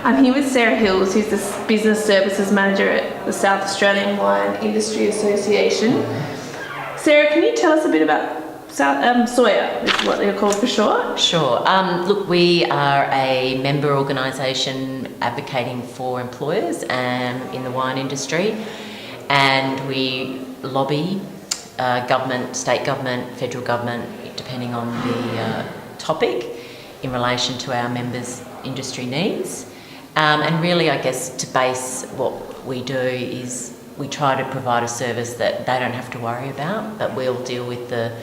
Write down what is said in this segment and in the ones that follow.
I'm here with Sarah Hills, who's the Business Services Manager at the South Australian Wine Industry Association. Sarah, can you tell us a bit about SAWIA, is what they're called for short? Sure. Look, we are a member organisation advocating for employers in the wine industry, and we lobby government, state government, federal government, depending on the topic, in relation to our members' industry needs. And really, I guess, to base what we do is we try to provide a service that they don't have to worry about, but we'll deal with the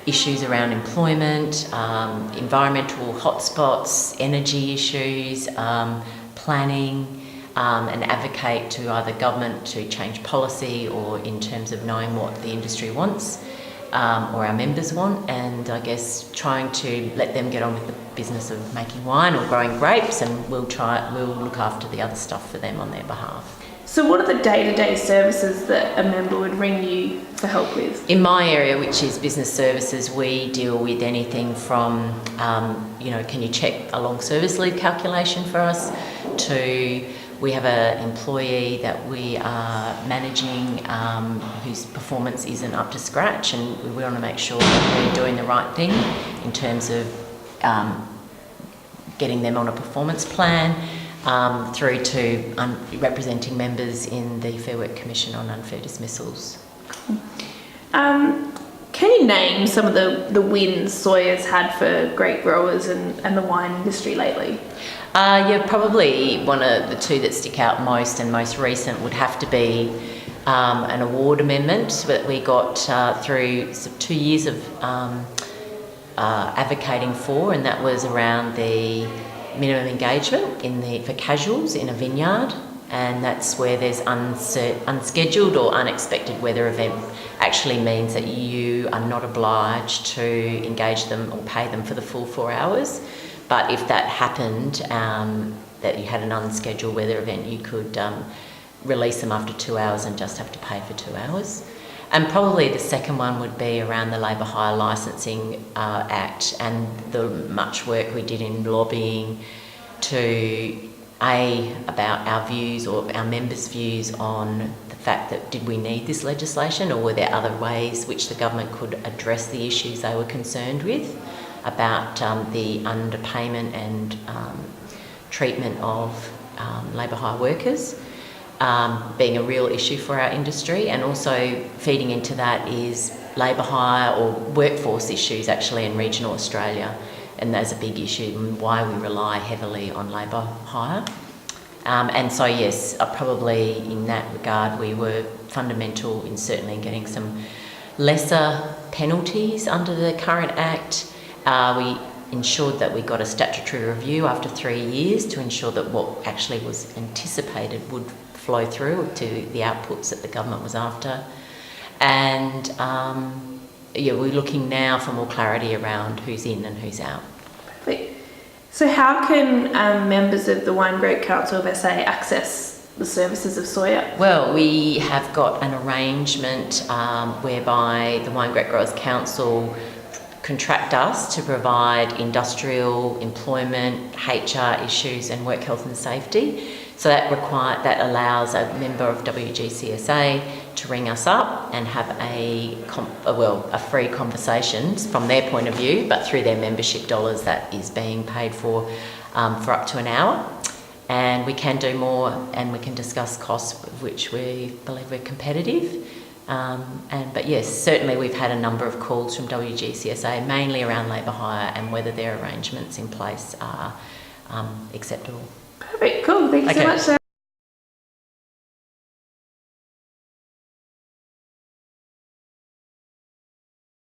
issues around employment, environmental hotspots, energy issues, planning, and advocate to either government to change policy or in terms of knowing what the industry wants or our members want, and I guess trying to let them get on with the business of making wine or growing grapes, and we'll look after the other stuff for them on their behalf. So what are the day-to-day services that a member would ring you for help with? In my area, which is business services, we deal with anything from, can you check a long service leave calculation for us, to we have an employee that we are managing whose performance isn't up to scratch, and we want to make sure that we're doing the right thing in terms of getting them on a performance plan, through to representing members in the Fair Work Commission on unfair dismissals. Can you name some of the wins SAWIA's had for grape growers and the wine industry lately? Probably one of the two that stick out most and most recent would have to be an award amendment that we got through 2 years of advocating for, and that was around the minimum engagement for casuals in a vineyard, and that's where there's unscheduled or unexpected weather event actually means that you are not obliged to engage them or pay them for the full 4 hours. But if that happened, that you had an unscheduled weather event, you could release them after 2 hours and just have to pay for 2 hours. And probably the second one would be around the Labour Hire Licensing Act and the much work we did in lobbying to about our views or our members' views on the fact that did we need this legislation, or were there other ways which the government could address the issues they were concerned with about the underpayment and treatment of labour hire workers. Being a real issue for our industry, and also feeding into that is labour hire or workforce issues actually in regional Australia, and that's a big issue and why we rely heavily on labour hire. And so yes, probably in that regard we were fundamental in certainly getting some lesser penalties under the current Act. We ensured that we got a statutory review after 3 years to ensure that what actually was anticipated would flow through to the outputs that the government was after. And we're looking now for more clarity around who's in and who's out. Perfect. So how can members of the Wine Grape Council of SA access the services of SAWIA? Well, we have got an arrangement whereby the Wine Grape Growers Council contract us to provide industrial, employment, HR issues and work health and safety. So that allows a member of WGCSA to ring us up and have a free conversation from their point of view, but through their membership dollars that is being paid for up to an hour. And we can do more, and we can discuss costs, which we believe we're competitive. But yes, certainly we've had a number of calls from WGCSA, mainly around labour hire and whether their arrangements in place are acceptable. Perfect, cool. Thank you so much, Sarah.